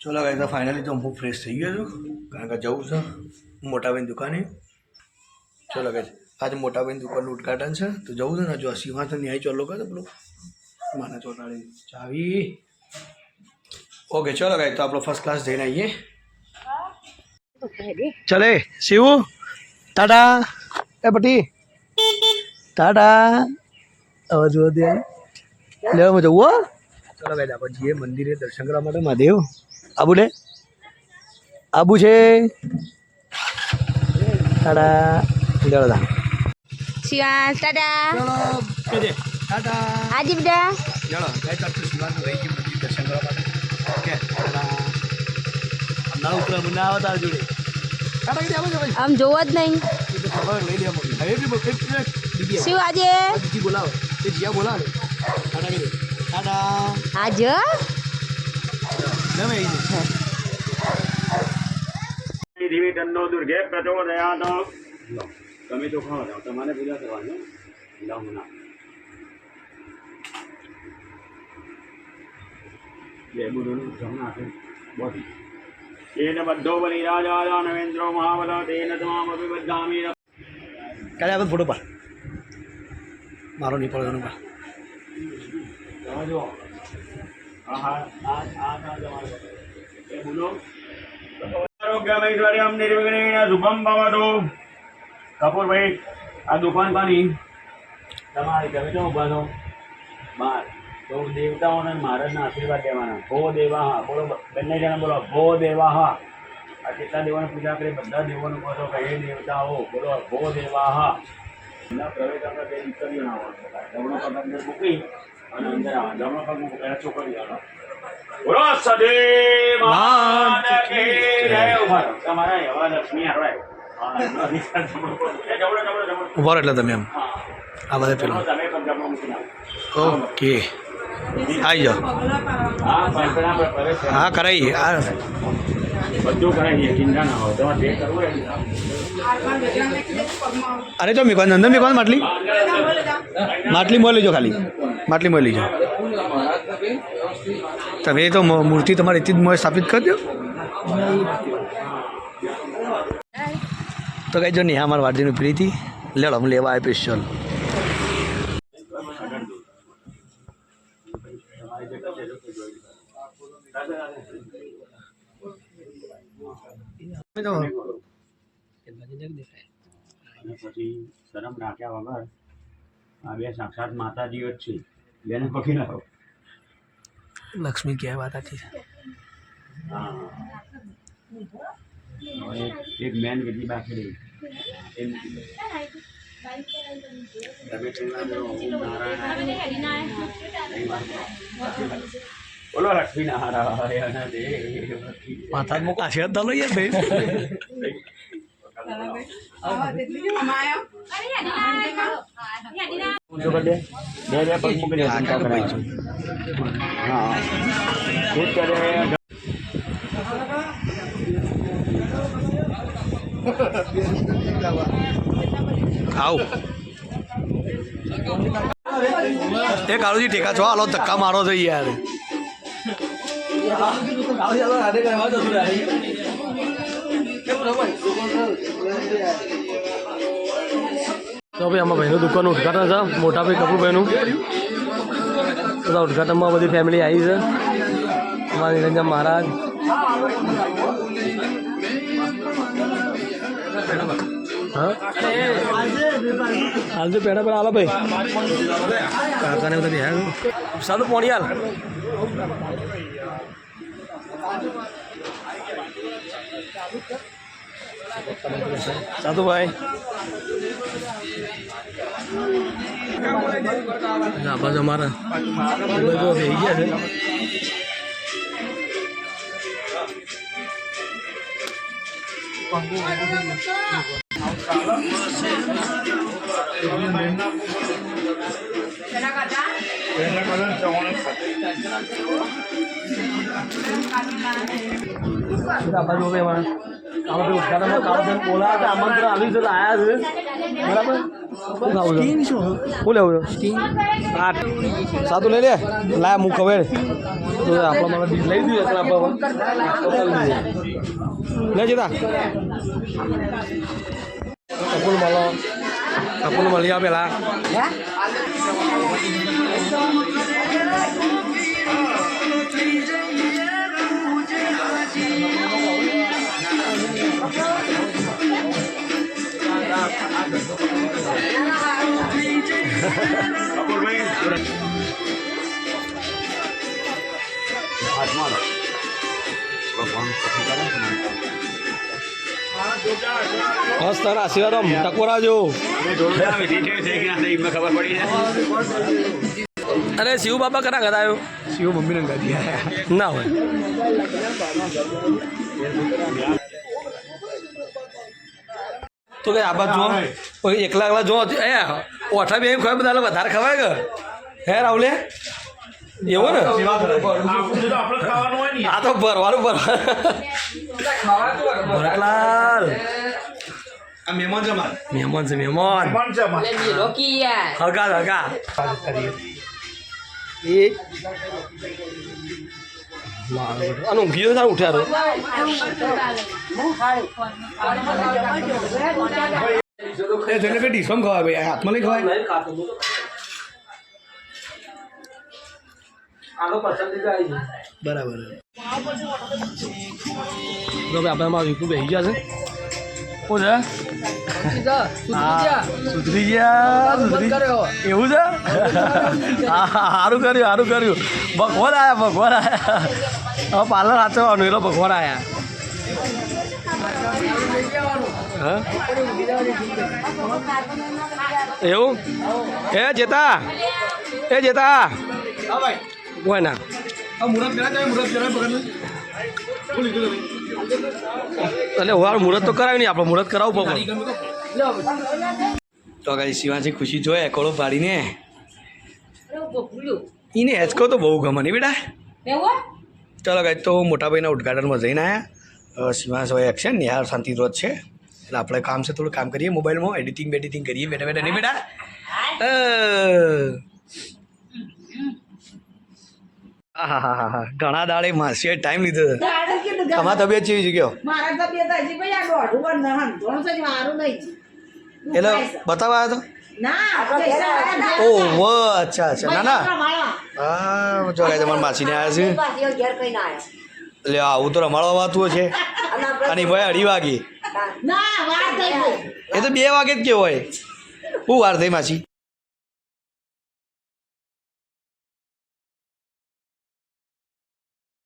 चलो गाइस तो फाइनली तो હું ફ્રેશ થઈ ગયો છું કારણ કે જવું છે મોટાભાઈની દુકાને. ચલો ગાઈસ આજે મોટાભાઈની દુકાનનું ઉદ્ઘાટન છે તો જવું છે ને જો સિંહાસન ન્યાય ચાલો કરે પેલું માના ચોટાડી ચાવી. ઓકે ચલો ગાઈસ તો આપણો ફર્સ્ટ ક્લાસ જઈને આવીએ. ચલે શિવ ટાટા એ પટી ટાટા અવાજ દે લેવા જવું હો. ચલો ગાઈસ આપણે જઈએ મંદિરે દર્શન કરવા માટે મહાદેવ. આબુ લે આબુ છે ટાટા લેવા શિવાંશ ટાટા ચલો કેજે ટાટા હાજી બેટા ચલો ગાઈસ આપણે શિવાંશ રહી ગયું મંદિર દર્શન કરવા માટે. ઓકે ટાટા ના ઉતરા મને આવો તાર જોડે ટાટા કે આવો આમ જોવા જ નહીં. તો ખબર લઈ લે મમ્મી હવે બી બકે દીદી શિવ આજે દીદી બોલાવો તે જીયા બોલાવે ટાટા કે ટાટા આજે નમે દેવી તન્નો દુર્ગે પ્રચોદયાત. તમે તો ખાવા જાઓ તમારે પૂજા કરવાની ના જય ગુરુ જમનાથ બોધી તેન બધો બલિ રાજા નવેન્દ્રો મહાબલ તેન તમામ અભિબદ્ધામી. કાલે આપણે ફોટો પાડ મારો નહીં પડવાનો પા જો આહા આ જમાનો એ બોલો આરોગ્યમૈશ્વર્યમ નિર્વિઘ્નેન શુભમ ભવતુ. કપૂરભાઈ આ દુકાન પાની તમારી તમે તો ઉભા છો બાર તો દેવતાઓને મહારાજના આશીર્વાદ દેવાના. ભો દેવા હા બોલો બંને જણા બોલો ભો દેવા હા. આ કેટલા દેવોની પૂજા કરી બધા દેવોનું કહો છો કે હે દેવતાઓ બોલો ભો દેવા હા. એના પ્રવેશ આપણે બે દીકરીઓ ના આવવાનું જમણો પગ અંદર મૂકી અને અંદર આવે જમણો પગ મૂકી પહેલાં છોકરી આવે બોલો સદે માન કી જય. ઉભા રહો તમારા એવા લક્ષ્મી આવે ઉભા એટલે તમે એમ આ બધા પેલો તમે પણ જમણો મૂકીને ઓકે આવી જાઓ. હા કરાવીએ આ બધું કરાવીએ ચિંતા ના હોય તમારે જે કરવું હોય. અરે તો મીકો નંદન મીકો માટલી માટલી મોઈ લેજો ખાલી માટલી મોઈ લેજો. તમે તો મૂર્તિ તમારી એટલી જ મોય સ્થાપિત કરી દો. તો કઈ જો નહીં અમારા વાડીની પ્રીતિ લેડો હું લેવા આવી સ્પેશિયલ. અને પછી શરમ રાખ્યા વગર આ બે સાક્ષાત માતાજીઓ જ છે બેને પકડી લાવો. લક્ષ્મી ક્યાં વાત હતી હવે એક મેન વિધિ બાકી રહી એમ બોલો લક્ષ્મી નારાયણ દેવ માથા મુખ આશીર્વાદ દલો યાર ભાઈ. બે પગ મૂકી હા એ કરે આવ એ કાળુજી ઠેકા છો હાલો ધક્કા મારો છો યાર. તો ભાઈ આમાં ભાઈનું દુકાનનું ઉદ્ઘાટન છે મોટા ભાઈ કપૂરભાઈનું. બધા ઉદ્ઘાટનમાં બધી ફેમિલી આવી છે. અમારા નિરંજન મહારાજ હા હાલ તો પેડા પેડા હાલો ભાઈ કાકાને બધા બિહાર સાદું પોણી હાલ. સાધુભાઈ આ બાજુ અમારા થઈ ગયા છે. બાજુ હવે ઉદ્ઘાટનમાં બોલાયા આમંત્રણ આવી છે આવ્યા છે બરાબર. શું ખાવું છે સ્ટીંગ શું શું લેવું છે 8 સાતું લઈ લે લાયા હું ખબર તો આપણા મને લઈ દઈએ એકલા લે જતા કપૂલ મળી આવે પેલા કપૂરભાઈ હાથમાં લો. ભગવાન કશું કરે ને. બસ તારા આશીર્વાદ આમ ટકોરા જો અમે જોડે આવી ઠીક છે કે ના એમને ખબર પડી જાય. અરે શિવ બાબા કના ઘર આવ્યો શિવ મમ્મીને ગાડી આવ્યા ના હોય તો કે આ બાજુ જો એકલા એકલા જો એ ઓઠા બે ખવાય બધા વધારે ખવાય કે હે રાહુલે એવું ને આ તો ભરવાનું ભરલાલ આ મહેમાન છે મારે મહેમાન છે મહેમાન હગા હગા એ આનું ઊંઘી તાર ઉઠ્યા રો એ જેને કઈ ડીશમ ખવાય ભાઈ હાથમાં નહીં ખવાય બરાબર આપણે અમારું યુટ્યુબ બેસી ગયા છે શું છે સુધરી ગયા એવું છે સારું કર્યું ભગવાન આવ્યા હવે પાર્લર સાચવવાનું એટલે ભગવાન આવ્યા હા એવું જેતા હોય ના મુહૂર્ત કરાય મુહૂર્ત કરાય પકડ એટલે વાર મુહૂર્ત તો કરાવ્યું નહીં આપણે મુહૂર્ત કરાવવું પડે તો કાંઈ શિવાજી ખુશી જોઈએ કોળો પાડીને એને હેચકો તો બહુ ગમે નહીં બેટા ચાલો કાંઈ તો મોટાભાઈના ઉદઘાટનમાં જઈને આવ્યા શિવાંશ હવે એક છે ને યાર શાંતિ રોજ છે એટલે આપણે કામ છે થોડું કામ કરીએ મોબાઈલમાં એડિટિંગ કરીએ બેઠા બેઠા નહીં બેટા હા ઘણા દાડે માસીએ ટાઈમ લીધો તમારી તબિયત કેવી છે કયો એટલે બતાવવા આવ્યો તો ઓહ અચ્છા ના હા જો તમારા માસીને આવ્યા છે એટલે આવું તો રમાડવા વાતું છે અને ભાઈ 2:30 વાગે એ તો 2 વાગે જ કેવો હોય શું વાર થઈ માસી